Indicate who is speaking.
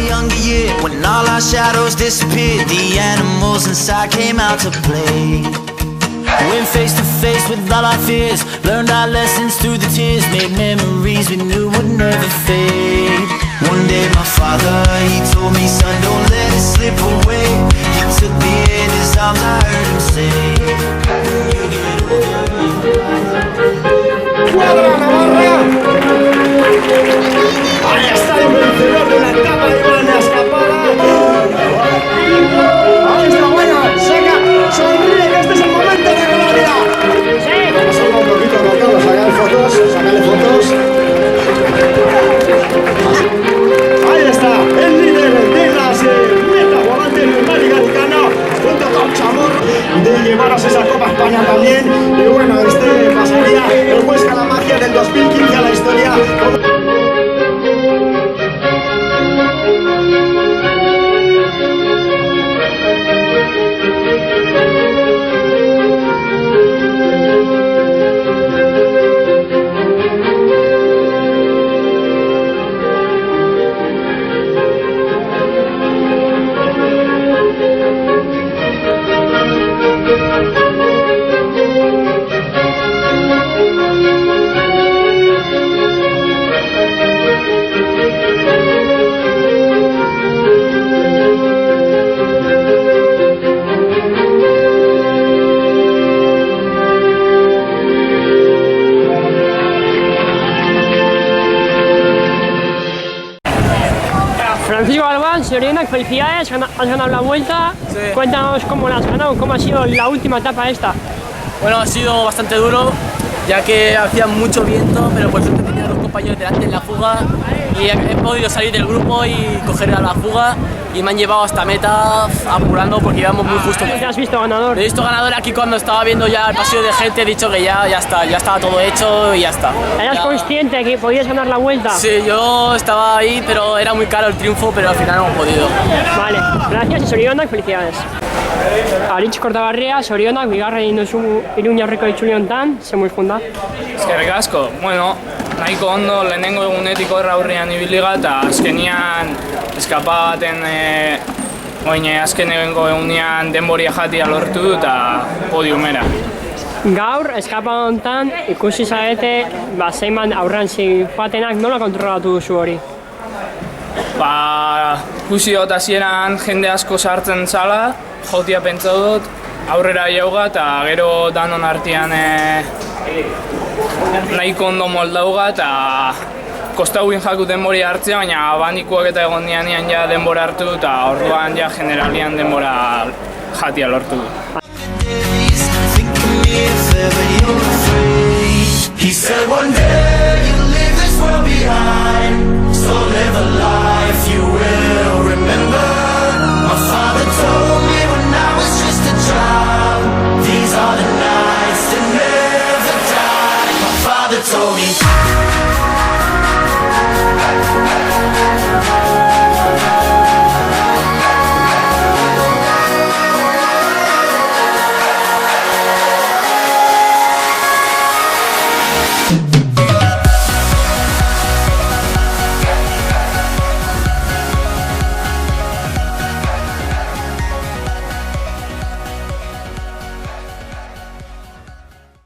Speaker 1: younger year, when all our shadows disappeared, the animals inside came out to play. Went face to face with all our fears, learned our lessons through the tears, made memories we knew would never fade. One day my father, he told me, son, don't let it slip away. He took me in his arms, I heard him say, when you get older.
Speaker 2: ¡Cuadra Navarra! Ahí está el vencedor de la etapa de Iván Escapada. Ahí está, bueno, saca, sonríe, que este es el momento de gloria. Sí. Vamos a hablar un poquito de Carlos, sacarle fotos. Ahí está, el líder de las metas volantes del Rally Gaditano, junto con Chamorro, de llevaros esa Copa España también. Y bueno, pasaría el Huesca La Magia del 2015 a la historia.
Speaker 3: Francisco Galván, Soriona, felicidades, has ganado la vuelta. Sí. Cuéntanos cómo la has ganado, cómo ha sido la última etapa esta.
Speaker 4: Bueno, ha sido bastante duro, ya que hacía mucho viento, pero por suerte tenía dos compañeros delante en la fuga y he podido salir del grupo y coger a la fuga y me han llevado hasta meta apurando porque íbamos muy justo.
Speaker 3: ¿Te has visto ganador?
Speaker 4: He visto ganador aquí cuando estaba viendo ya el pasillo de gente, he dicho que ya estaba todo hecho y ya está.
Speaker 3: ¿Eras consciente de que podías ganar la vuelta?
Speaker 4: Sí, yo estaba ahí, pero era muy caro el triunfo, pero al final no hemos podido.
Speaker 3: Vale, gracias y Soriona, felicidades. Aritz Kortaberria, Soriona, bigarren egin duzu Iruñarreko itzuli honetan, ze moiz junda?
Speaker 5: Eskerrik asko, bueno, nahiko ondo lehenengo egunetiko aurrean ibiliga eta azkenian eskapa baten azkenengo egunean denboria jatia lortu eta podiumera.
Speaker 3: Gaur, eskapa honetan ikusi zarete zeiman aurrean zipatenak, nola kontrolatu duzu hori?
Speaker 5: Ikusi dut hasieran jende asko sartzen zala, jotia pentsa dut, aurrera jauga eta gero danon artean nahiko ondo moldauga eta kostauin jaku denbora hartzea, baina abanikuak eta egon dianean ja denbora hartu eta orduan ja generalian denbora jatia lortu du.
Speaker 1: So live a life you will remember. My father told me when I was just a child, these are the nights that never die. My father told me